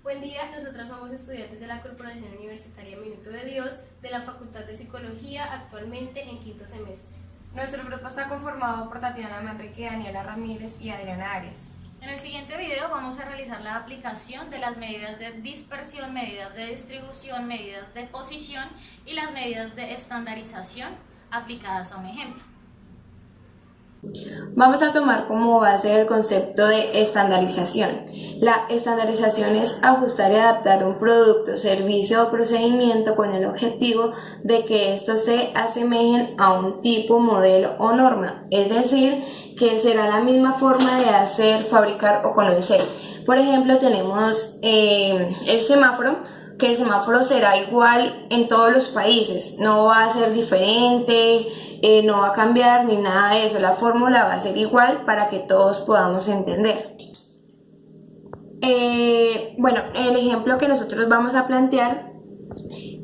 Buen día, nosotros somos estudiantes de la Corporación Universitaria Minuto de Dios de la Facultad de Psicología, actualmente en quinto semestre. Nuestro grupo está conformado por Tatiana Manrique, Daniela Ramírez y Adriana Arias. En el siguiente video vamos a realizar la aplicación de las medidas de dispersión, medidas de distribución, medidas de posición y las medidas de estandarización aplicadas a un ejemplo. Vamos a tomar como base el concepto de estandarización. La estandarización es ajustar y adaptar un producto, servicio o procedimiento con el objetivo de que estos se asemejen a un tipo, modelo o norma, es decir, que será la misma forma de hacer, fabricar o conocer. Por ejemplo, tenemos el semáforo, que el semáforo será igual en todos los países, no va a ser diferente, no va a cambiar ni nada de eso, la fórmula va a ser igual para que todos podamos entender. Bueno, el ejemplo que nosotros vamos a plantear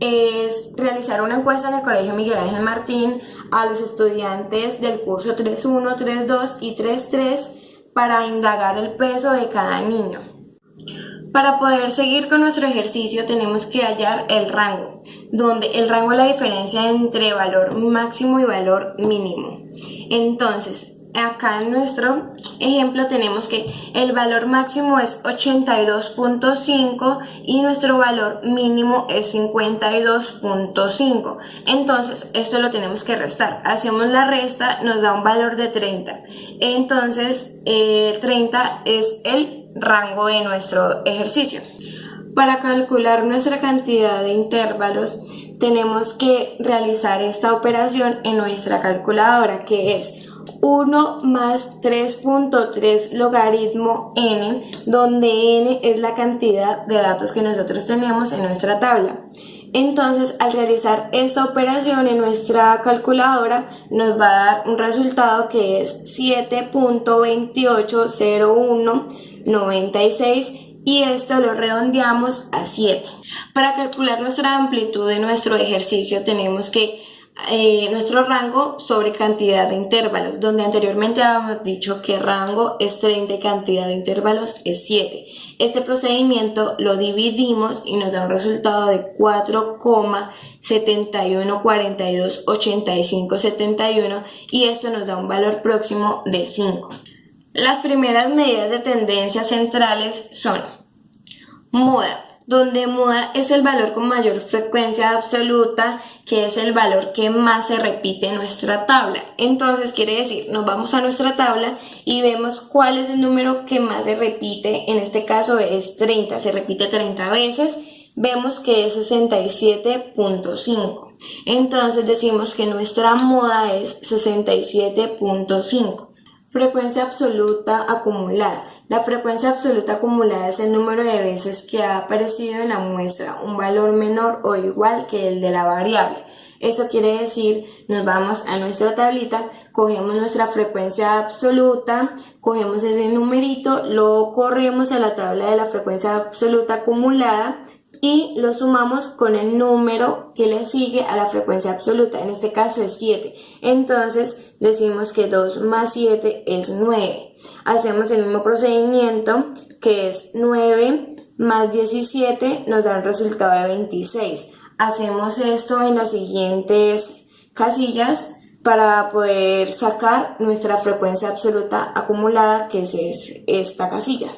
es realizar una encuesta en el Colegio Miguel Ángel Martín a los estudiantes del curso 3.1, 3.2 y 3.3 para indagar el peso de cada niño. Para poder seguir con nuestro ejercicio tenemos que hallar el rango, donde el rango es la diferencia entre valor máximo y valor mínimo. Entonces, acá en nuestro ejemplo tenemos que el valor máximo es 82.5 y nuestro valor mínimo es 52.5. Entonces, esto lo tenemos que restar. Hacemos la resta, nos da un valor de 30. Entonces, 30 es el rango de nuestro ejercicio. Para calcular nuestra cantidad de intervalos tenemos que realizar esta operación en nuestra calculadora, que es 1 más 3.3 logaritmo n, donde n es la cantidad de datos que nosotros tenemos en nuestra tabla. Entonces, al realizar esta operación en nuestra calculadora nos va a dar un resultado que es 7.280196 y esto lo redondeamos a 7. Para calcular nuestra amplitud de nuestro ejercicio tenemos que nuestro rango sobre cantidad de intervalos, donde anteriormente habíamos dicho que rango es 30 y cantidad de intervalos es 7. Este procedimiento lo dividimos y nos da un resultado de 4,71428571 y esto nos da un valor próximo de 5. Las primeras medidas de tendencia centrales son moda, donde moda es el valor con mayor frecuencia absoluta, que es el valor que más se repite en nuestra tabla. Entonces quiere decir, nos vamos a nuestra tabla y vemos cuál es el número que más se repite. En este caso es 30, se repite 30 veces. Vemos que es 67.5. Entonces decimos que nuestra moda es 67.5. Frecuencia absoluta acumulada. La frecuencia absoluta acumulada es el número de veces que ha aparecido en la muestra un valor menor o igual que el de la variable. Eso quiere decir, nos vamos a nuestra tablita, cogemos nuestra frecuencia absoluta, cogemos ese numerito, lo corremos a la tabla de la frecuencia absoluta acumulada y lo sumamos con el número que le sigue a la frecuencia absoluta, en este caso es 7. Entonces decimos que 2 más 7 es 9. Hacemos el mismo procedimiento, que es 9 más 17 nos da un resultado de 26. Hacemos esto en las siguientes casillas para poder sacar nuestra frecuencia absoluta acumulada, que es esta casilla.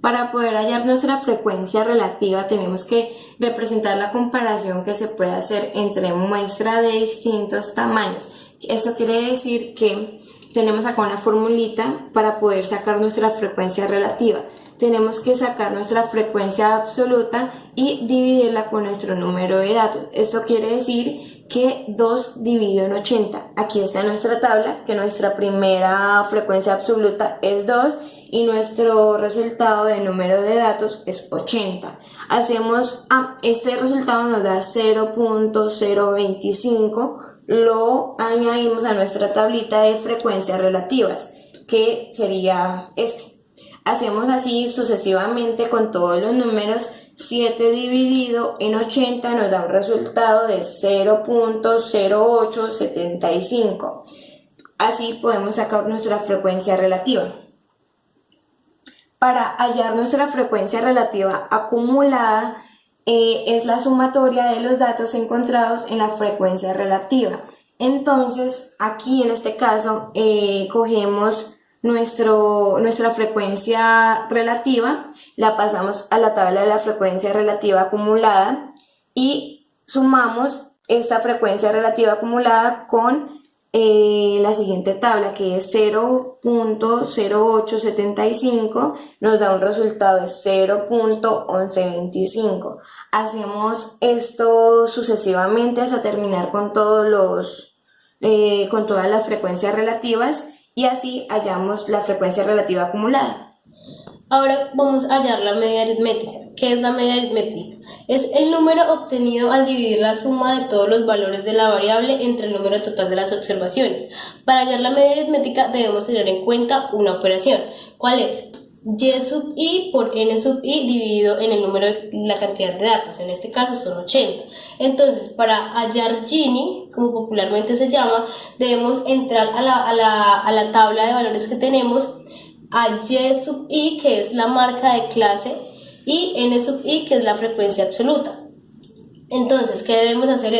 Para poder hallar nuestra frecuencia relativa tenemos que representar la comparación que se puede hacer entre muestras de distintos tamaños. Eso quiere decir que tenemos acá una formulita para poder sacar nuestra frecuencia relativa. Tenemos que sacar nuestra frecuencia absoluta y dividirla con nuestro número de datos. Esto quiere decir que 2 dividido en 80. Aquí está nuestra tabla, que nuestra primera frecuencia absoluta es 2 y nuestro resultado de número de datos es 80. Este resultado nos da 0.025, lo añadimos a nuestra tablita de frecuencias relativas, que sería este. Hacemos así sucesivamente con todos los números. 7 dividido en 80 nos da un resultado de 0.0875. Así podemos sacar nuestra frecuencia relativa. Para hallar nuestra frecuencia relativa acumulada, es la sumatoria de los datos encontrados en la frecuencia relativa. Entonces, aquí en este caso, cogemos nuestra frecuencia relativa, la pasamos a la tabla de la frecuencia relativa acumulada y sumamos esta frecuencia relativa acumulada con la siguiente tabla, que es 0.0875, nos da un resultado de 0.1125. Hacemos esto sucesivamente hasta terminar con todas las frecuencias relativas y así hallamos la frecuencia relativa acumulada. Ahora vamos a hallar la media aritmética. ¿Qué es la media aritmética? Es el número obtenido al dividir la suma de todos los valores de la variable entre el número total de las observaciones. Para hallar la media aritmética debemos tener en cuenta una operación. ¿Cuál es? Y sub i por n sub i dividido en el número de la cantidad de datos. En este caso son 80. Entonces, para hallar Gini, como popularmente se llama, debemos entrar a la tabla de valores que tenemos, a y sub i, que es la marca de clase, y n sub i, que es la frecuencia absoluta. Entonces, ¿qué debemos hacer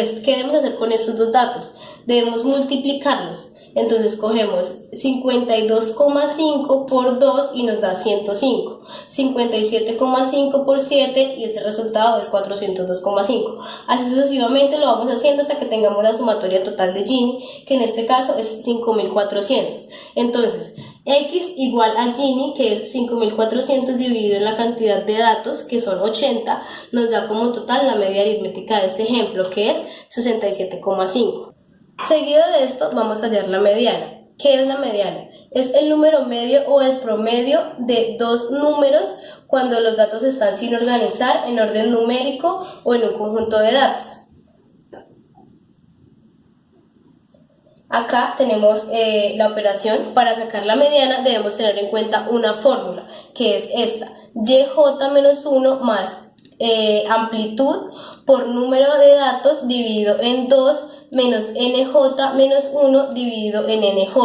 con estos dos datos? Debemos multiplicarlos. Entonces cogemos 52,5 por 2 y nos da 105, 57,5 por 7 y este resultado es 402,5. Así sucesivamente lo vamos haciendo hasta que tengamos la sumatoria total de Gini, que en este caso es 5400. Entonces, x igual a Gini, que es 5400 dividido en la cantidad de datos, que son 80, nos da como total la media aritmética de este ejemplo, que es 67,5. Seguido de esto vamos a hallar la mediana. ¿Qué es la mediana? Es el número medio o el promedio de dos números cuando los datos están sin organizar en orden numérico o en un conjunto de datos. Acá tenemos la operación. Para sacar la mediana debemos tener en cuenta una fórmula, que es esta: yj-1 más amplitud por número de datos dividido en 2 menos nj-1 dividido en nj.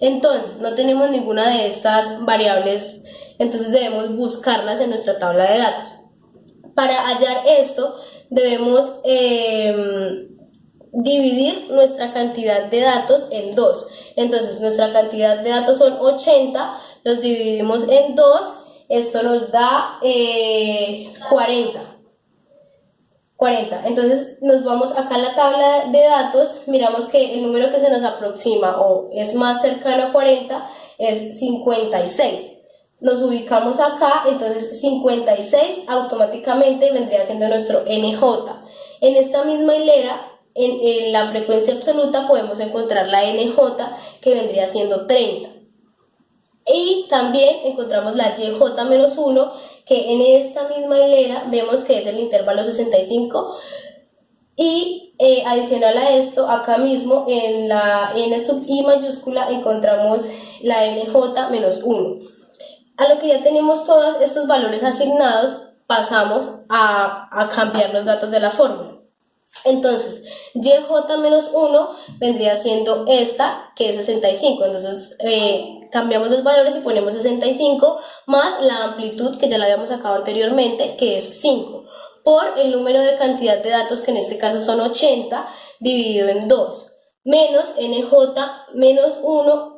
Entonces, no tenemos ninguna de estas variables, entonces debemos buscarlas en nuestra tabla de datos. Para hallar esto, debemos dividir nuestra cantidad de datos en 2. Entonces, nuestra cantidad de datos son 80, los dividimos en 2, esto nos da 40. Entonces nos vamos acá a la tabla de datos, miramos que el número que se nos aproxima o es más cercano a 40 es 56. Nos ubicamos acá, entonces 56 automáticamente vendría siendo nuestro NJ. En esta misma hilera, en la frecuencia absoluta, podemos encontrar la NJ, que vendría siendo 30. Y también encontramos la YJ-1, que en esta misma hilera vemos que es el intervalo 65. Y adicional a esto, acá mismo en la N sub I mayúscula encontramos la NJ-1. A lo que ya tenemos todos estos valores asignados, pasamos a cambiar los datos de la fórmula. Entonces, YJ-1 vendría siendo esta, que es 65. Entonces, cambiamos los valores y ponemos 65 más la amplitud, que ya la habíamos sacado anteriormente, que es 5, por el número de cantidad de datos, que en este caso son 80, dividido en 2, menos NJ-1,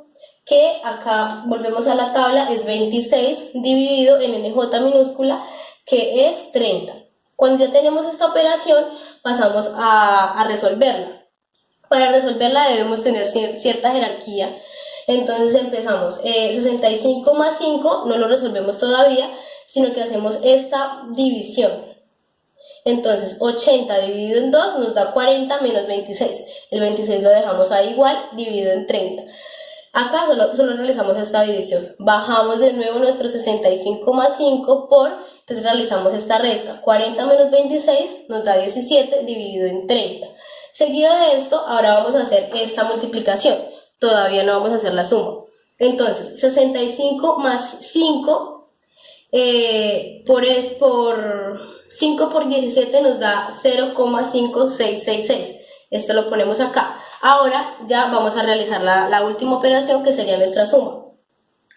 que acá volvemos a la tabla, es 26, dividido en NJ minúscula, que es 30. Cuando ya tenemos esta operación, pasamos a resolverla. Para resolverla debemos tener cierta jerarquía. Entonces empezamos, 65 más 5 no lo resolvemos todavía, sino que hacemos esta división. Entonces 80 dividido en 2 nos da 40 menos 26. El 26 lo dejamos ahí igual, dividido en 30. Acá solo realizamos esta división. Bajamos de nuevo nuestro 65 más 5 entonces realizamos esta resta. 40 menos 26 nos da 17 dividido en 30. Seguido de esto, ahora vamos a hacer esta multiplicación. Todavía no vamos a hacer la suma. Entonces, 65 más 5 por 5 por 17 nos da 0,5666. Esto lo ponemos acá. Ahora ya vamos a realizar la última operación, que sería nuestra suma.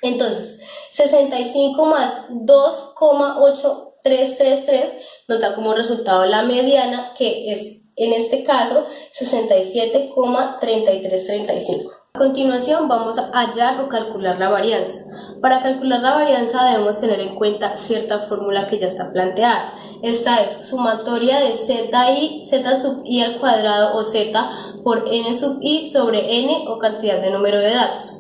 Entonces, 65 más 2,8333 nos da como resultado la mediana, que es en este caso 67,3335. A continuación vamos a hallar o calcular la varianza. Para calcular la varianza debemos tener en cuenta cierta fórmula que ya está planteada. Esta es sumatoria de z sub i al cuadrado o z por n sub i sobre n o cantidad de número de datos.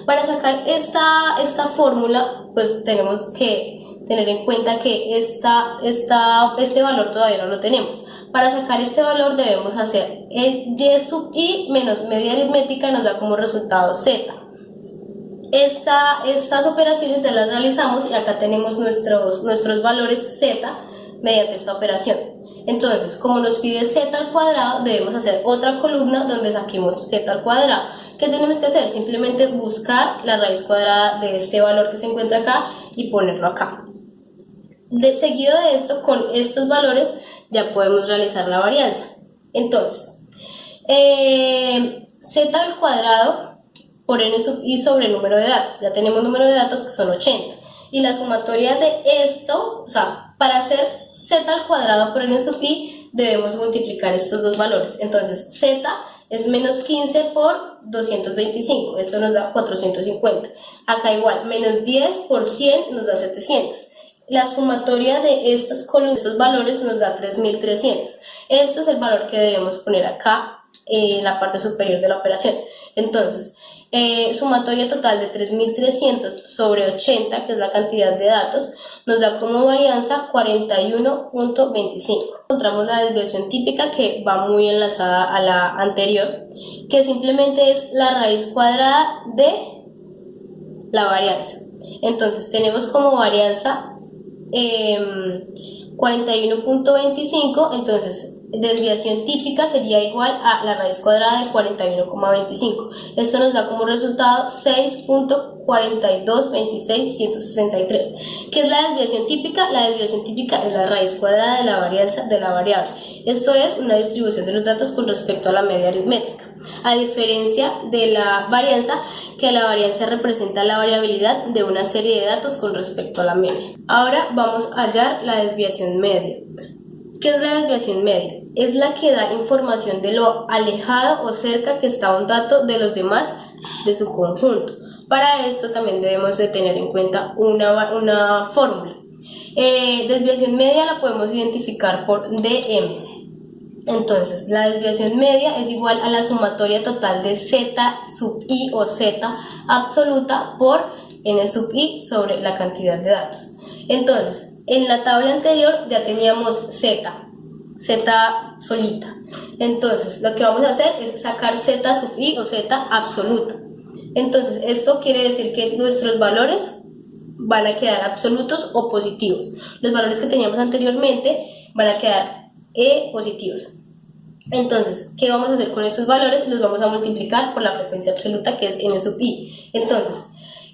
Para sacar esta fórmula, pues tenemos que tener en cuenta que este valor todavía no lo tenemos. Para sacar este valor debemos hacer y sub i menos media aritmética, nos da como resultado z. Estas operaciones ya las realizamos y acá tenemos nuestros valores z mediante esta operación. Entonces, como nos pide z al cuadrado, debemos hacer otra columna donde saquemos z al cuadrado. ¿Qué tenemos que hacer? Simplemente buscar la raíz cuadrada de este valor que se encuentra acá y ponerlo acá. Seguido de esto, con estos valores ya podemos realizar la varianza. Entonces, z al cuadrado por n sub i sobre el número de datos. Ya tenemos número de datos que son 80. Y la sumatoria de esto, o sea, para hacer z al cuadrado por n sub i debemos multiplicar estos dos valores. Entonces, z es menos 15 por 225. Esto nos da 450. Acá igual, menos 10 por 100 nos da 700. La sumatoria de estas columnas, estos valores, nos da 3300. Este es el valor que debemos poner acá en la parte superior de la operación. Entonces, sumatoria total de 3300 sobre 80, que es la cantidad de datos, nos da como varianza 41.25. Encontramos la desviación típica, que va muy enlazada a la anterior, que simplemente es la raíz cuadrada de la varianza. Entonces tenemos como varianza 41.25, entonces desviación típica sería igual a la raíz cuadrada de 41,25. Esto nos da como resultado 6.4226.163. ¿Qué es la desviación típica? La desviación típica es la raíz cuadrada de la varianza de la variable. Esto es una distribución de los datos con respecto a la media aritmética. A diferencia de la varianza, que la varianza representa la variabilidad de una serie de datos con respecto a la media. Ahora vamos a hallar la desviación media. ¿Qué es la desviación media? Es la que da información de lo alejado o cerca que está un dato de los demás de su conjunto. Para esto también debemos de tener en cuenta una fórmula. Desviación media la podemos identificar por dm. Entonces, la desviación media es igual a la sumatoria total de z sub i o z absoluta por n sub i sobre la cantidad de datos. Entonces, en la tabla anterior ya teníamos z solita. Entonces, lo que vamos a hacer es sacar z sub i o z absoluta. Entonces, esto quiere decir que nuestros valores van a quedar absolutos o positivos. Los valores que teníamos anteriormente van a quedar positivos. Entonces, ¿qué vamos a hacer con estos valores? Los vamos a multiplicar por la frecuencia absoluta, que es n sub i. Entonces,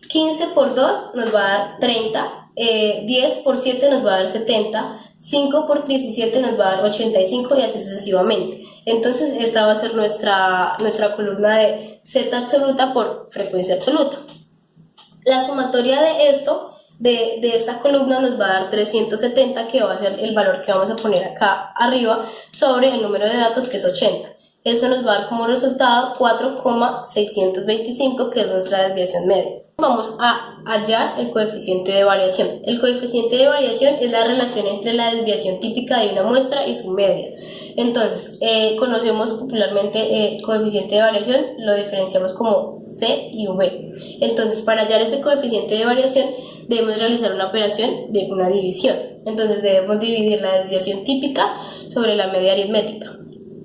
15 por 2 nos va a dar 30. 10 por 7 nos va a dar 70, 5 por 17 nos va a dar 85 y así sucesivamente. Entonces esta va a ser nuestra columna de z absoluta por frecuencia absoluta. La sumatoria de esto, de esta columna, nos va a dar 370, que va a ser el valor que vamos a poner acá arriba sobre el número de datos, que es 80. Esto nos va a dar como resultado 4,625, que es nuestra desviación media. Vamos a hallar el coeficiente de variación. El coeficiente de variación es la relación entre la desviación típica de una muestra y su media. Entonces, conocemos popularmente el coeficiente de variación, lo diferenciamos como C y V. Entonces, para hallar este coeficiente de variación, debemos realizar una operación de una división. Entonces, debemos dividir la desviación típica sobre la media aritmética.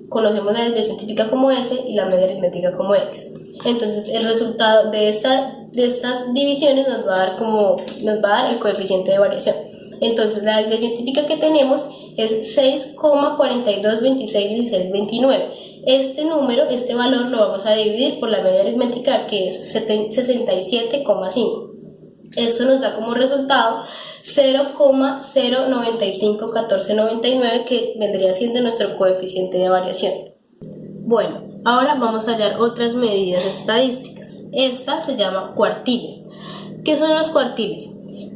Conocemos la desviación típica como S y la media aritmética como X. Entonces, el resultado de estas divisiones nos va a dar el coeficiente de variación. Entonces, la desviación típica que tenemos es 6,42261629. Este valor lo vamos a dividir por la media aritmética, que es 67,5. Esto nos da como resultado 0,0951499, que vendría siendo nuestro coeficiente de variación. Bueno, ahora vamos a hallar otras medidas estadísticas. Esta se llama cuartiles. ¿Qué son los cuartiles?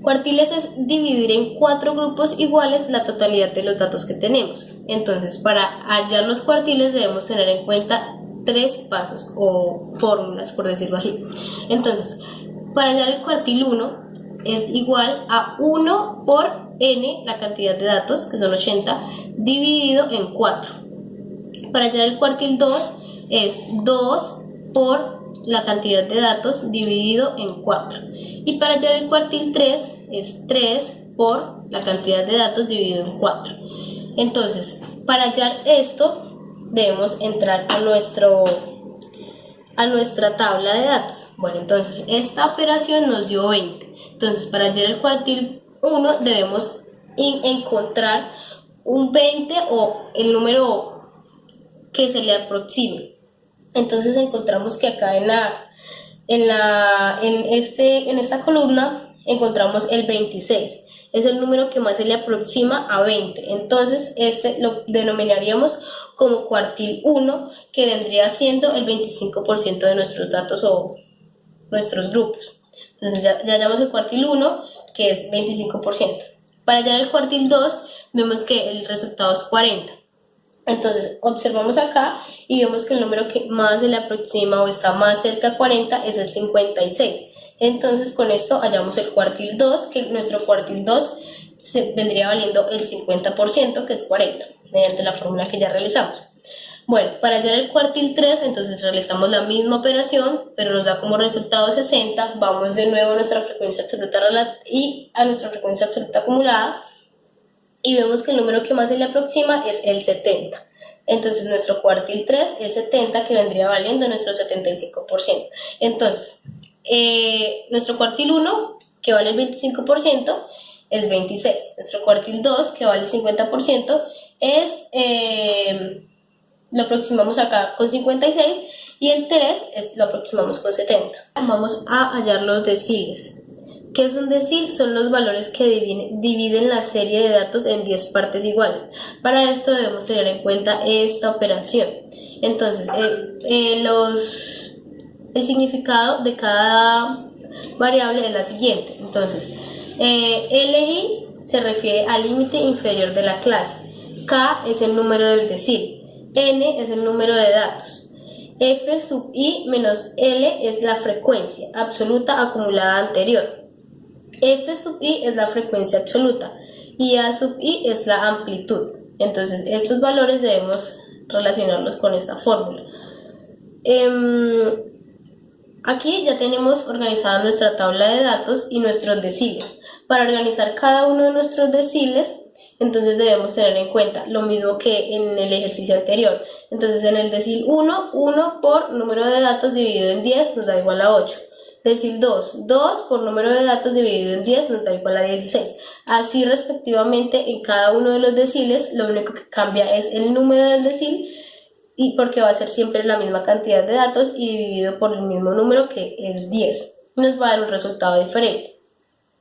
Cuartiles es dividir en 4 grupos iguales la totalidad de los datos que tenemos. Entonces, para hallar los cuartiles debemos tener en cuenta 3 pasos o fórmulas, por decirlo así. Entonces, para hallar el cuartil 1 es igual a 1 por n, la cantidad de datos, que son 80, dividido en 4. Para hallar el cuartil 2 es 2 por la cantidad de datos dividido en 4. Y para hallar el cuartil 3 es 3 por la cantidad de datos dividido en 4. Entonces, para hallar esto, debemos entrar a nuestra tabla de datos. Bueno, entonces esta operación nos dio 20. Entonces, para hallar el cuartil 1 debemos encontrar un 20 o el número que se le aproxime. Entonces encontramos que acá en esta columna encontramos el 26. Es el número que más se le aproxima a 20. Entonces este lo denominaríamos como cuartil 1, que vendría siendo el 25% de nuestros datos o nuestros grupos. Entonces ya hallamos el cuartil 1, que es 25%. Para hallar el cuartil 2 vemos que el resultado es 40. Entonces observamos acá y vemos que el número que más se le aproxima o está más cerca a 40 es el 56. Entonces con esto hallamos el cuartil 2, que nuestro cuartil 2 vendría valiendo el 50%, que es 40, mediante la fórmula que ya realizamos. Bueno, para hallar el cuartil 3, entonces realizamos la misma operación, pero nos da como resultado 60. Vamos de nuevo a nuestra frecuencia absoluta y a nuestra frecuencia absoluta acumulada, y vemos que el número que más se le aproxima es el 70. Entonces nuestro cuartil 3 es 70, que vendría valiendo nuestro 75%. Entonces, nuestro cuartil 1, que vale el 25%, es 26. Nuestro cuartil 2, que vale el 50%, lo aproximamos acá con 56, y el 3 lo aproximamos con 70. Vamos a hallar los deciles. ¿Qué es un decil? Son los valores que dividen la serie de datos en 10 partes iguales. Para esto debemos tener en cuenta esta operación. Entonces, el significado de cada variable es la siguiente. Entonces, LI se refiere al límite inferior de la clase. K es el número del decil. N es el número de datos. F sub i menos L es la frecuencia absoluta acumulada anterior. F sub i es la frecuencia absoluta y A sub i es la amplitud. Entonces estos valores debemos relacionarlos con esta fórmula. Aquí ya tenemos organizada nuestra tabla de datos y nuestros deciles. Para organizar cada uno de nuestros deciles, entonces debemos tener en cuenta lo mismo que en el ejercicio anterior. Entonces en el decil 1, 1 por número de datos dividido en 10 nos da igual a 8. Decil 2, 2 por número de datos dividido en 10 nos da igual a 16. Así respectivamente en cada uno de los deciles, lo único que cambia es el número del decil, y porque va a ser siempre la misma cantidad de datos y dividido por el mismo número, que es 10. Nos va a dar un resultado diferente.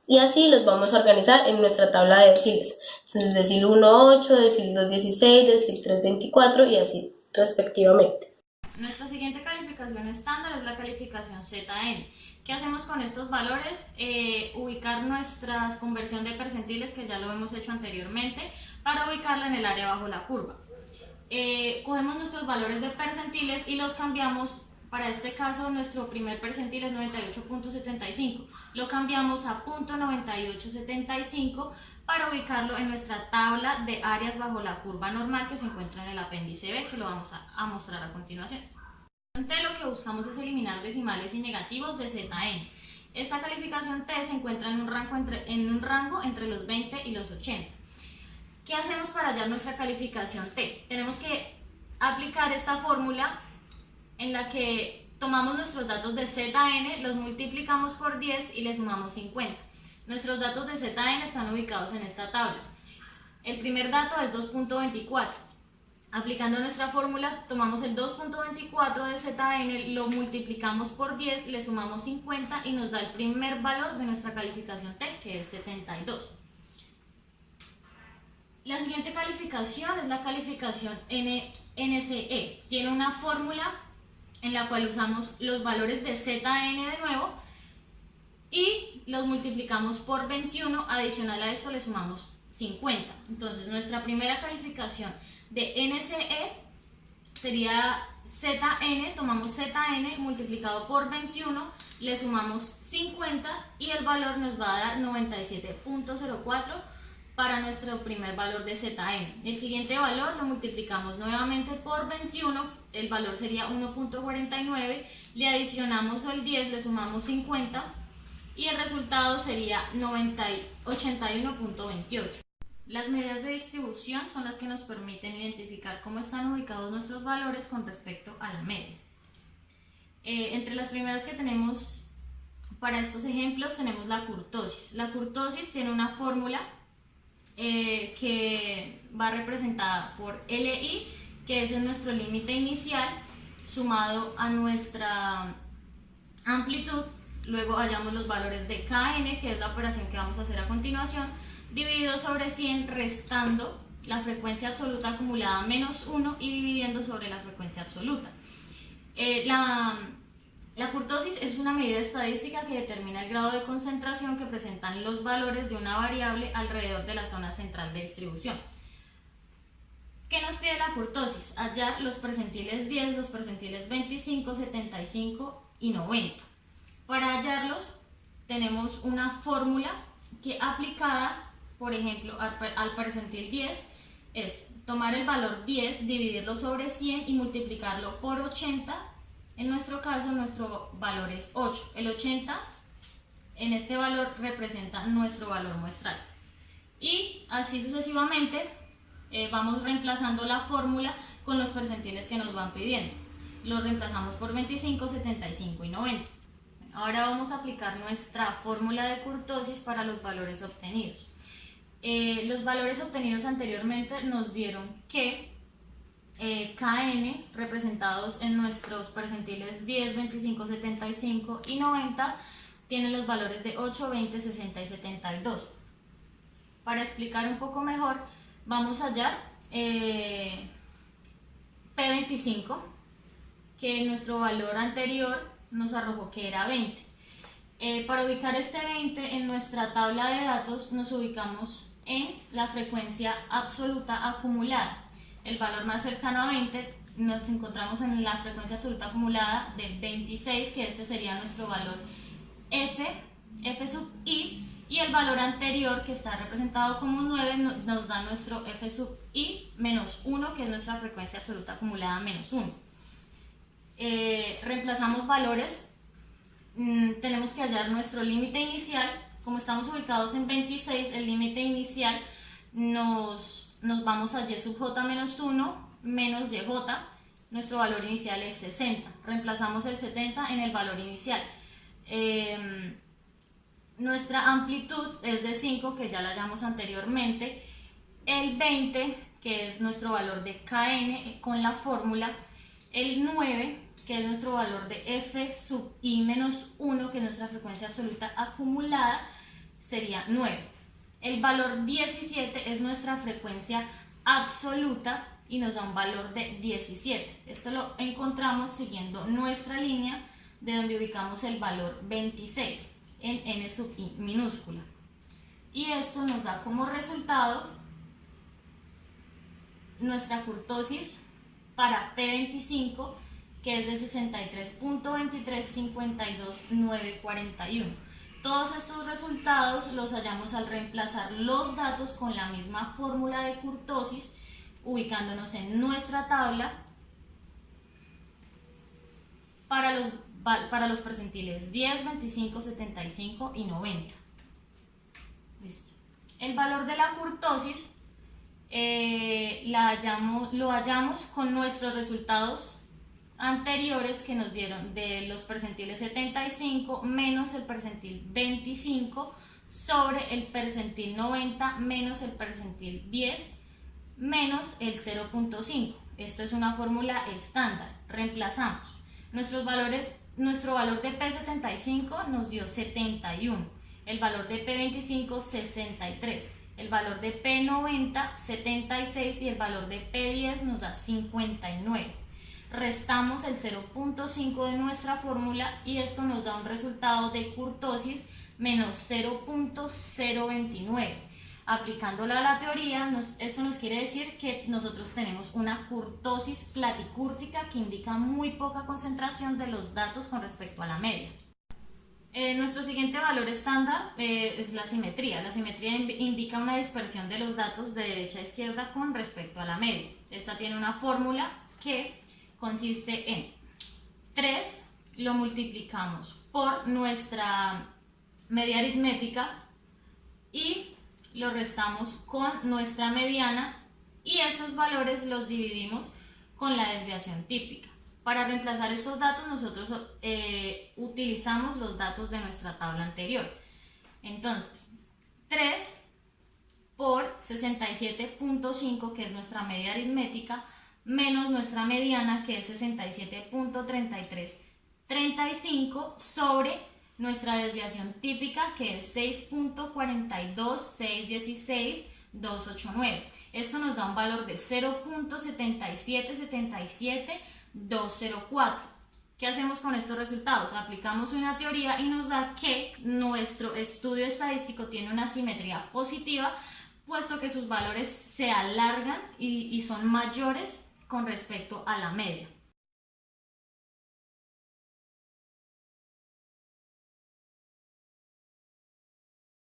Y así los vamos a organizar en nuestra tabla de deciles. Entonces decil 1, 8, decil 2, 16, decil 3, 24 y así respectivamente. Nuestra siguiente calificación estándar es la calificación ZN. ¿Qué hacemos con estos valores? Ubicar nuestra conversión de percentiles, que ya lo hemos hecho anteriormente, para ubicarla en el área bajo la curva. Cogemos nuestros valores de percentiles y los cambiamos. Para este caso nuestro primer percentil es 98.75, lo cambiamos a .9875 para ubicarlo en nuestra tabla de áreas bajo la curva normal, que se encuentra en el apéndice B, que lo vamos a mostrar a continuación. Lo que buscamos es eliminar decimales y negativos de ZN. Esta calificación T se encuentra en un rango entre los 20 y los 80. ¿Qué hacemos para hallar nuestra calificación T? Tenemos que aplicar esta fórmula en la que tomamos nuestros datos de ZN, los multiplicamos por 10 y le sumamos 50. Nuestros datos de ZN están ubicados en esta tabla. El primer dato es 2.24. Aplicando nuestra fórmula, tomamos el 2.24 de ZN, lo multiplicamos por 10, le sumamos 50 y nos da el primer valor de nuestra calificación T, que es 72. La siguiente calificación es la calificación NSE. Tiene una fórmula en la cual usamos los valores de ZN de nuevo y los multiplicamos por 21, adicional a esto le sumamos 50. Entonces nuestra primera calificación de NCE sería ZN, tomamos ZN multiplicado por 21, le sumamos 50 y el valor nos va a dar 97.04 para nuestro primer valor de ZN. El siguiente valor lo multiplicamos nuevamente por 21, el valor sería 1.49, le adicionamos el 10, le sumamos 50 y el resultado sería 81.28. Las medidas de distribución son las que nos permiten identificar cómo están ubicados nuestros valores con respecto a la media. Entre las primeras que tenemos para estos ejemplos tenemos la kurtosis. La kurtosis tiene una fórmula que va representada por LI, que es nuestro límite inicial, sumado a nuestra amplitud, luego hallamos los valores de KN, que es la operación que vamos a hacer a continuación, dividido sobre 100, restando la frecuencia absoluta acumulada menos 1 y dividiendo sobre la frecuencia absoluta. La kurtosis es una medida estadística que determina el grado de concentración que presentan los valores de una variable alrededor de la zona central de distribución. ¿Qué nos pide la kurtosis? Hallar los percentiles 10, los percentiles 25, 75 y 90. Para hallarlos tenemos una fórmula que aplicada, por ejemplo, al percentil 10 es tomar el valor 10, dividirlo sobre 100 y multiplicarlo por 80. En nuestro caso, nuestro valor es 8. El 80 en este valor representa nuestro valor muestral. Y así sucesivamente vamos reemplazando la fórmula con los percentiles que nos van pidiendo. Los reemplazamos por 25, 75 y 90. Ahora vamos a aplicar nuestra fórmula de kurtosis para los valores obtenidos. Los valores obtenidos anteriormente nos dieron que KN, representados en nuestros percentiles 10, 25, 75 y 90, tienen los valores de 8, 20, 60 y 72. Para explicar un poco mejor, vamos a hallar P25, que nuestro valor anterior nos arrojó que era 20. Para ubicar este 20 en nuestra tabla de datos nos ubicamos en la frecuencia absoluta acumulada. El valor más cercano a 20 nos encontramos en la frecuencia absoluta acumulada de 26, que este sería nuestro valor F sub I, y el valor anterior, que está representado como 9, nos da nuestro F sub I menos 1, que es nuestra frecuencia absoluta acumulada menos 1. Reemplazamos valores, tenemos que hallar nuestro límite inicial. Como estamos ubicados en 26, el límite inicial nos vamos a y sub j menos 1 menos yj, nuestro valor inicial es 60, reemplazamos el 70 en el valor inicial. Nuestra amplitud es de 5, que ya la hallamos anteriormente, el 20, que es nuestro valor de KN con la fórmula, el 9, que es nuestro valor de F sub I menos 1, que es nuestra frecuencia absoluta acumulada, sería 9. El valor 17 es nuestra frecuencia absoluta y nos da un valor de 17. Esto lo encontramos siguiendo nuestra línea, de donde ubicamos el valor 26 en N sub I minúscula. Y esto nos da como resultado nuestra kurtosis para P25, que es de 63.2352941. Todos estos resultados los hallamos al reemplazar los datos con la misma fórmula de kurtosis, ubicándonos en nuestra tabla para los percentiles 10, 25, 75 y 90. Listo. El valor de la kurtosis lo hallamos con nuestros resultados anteriores, que nos dieron de los percentiles 75 menos el percentil 25 sobre el percentil 90 menos el percentil 10 menos el 0.5. Esto es una fórmula estándar. Reemplazamos nuestro valor de P75 nos dio 71, el valor de P25 63, el valor de P90 76 y el valor de P10 nos da 59. Restamos el 0.5 de nuestra fórmula y esto nos da un resultado de kurtosis menos 0.029. Aplicándola a la teoría, esto nos quiere decir que nosotros tenemos una kurtosis platicúrtica que indica muy poca concentración de los datos con respecto a la media. Nuestro siguiente valor estándar es la simetría. La simetría indica una dispersión de los datos de derecha a izquierda con respecto a la media. Esta tiene una fórmula que consiste en 3 lo multiplicamos por nuestra media aritmética y lo restamos con nuestra mediana y esos valores los dividimos con la desviación típica. Para reemplazar estos datos nosotros utilizamos los datos de nuestra tabla anterior. Entonces, 3 por 67.5, que es nuestra media aritmética, menos nuestra mediana, que es 67.3335, sobre nuestra desviación típica, que es 6.42616.289. Esto nos da un valor de 0.7777.204. ¿Qué hacemos con estos resultados? Aplicamos una teoría y nos da que nuestro estudio estadístico tiene una simetría positiva, puesto que sus valores se alargan y son mayores con respecto a la media.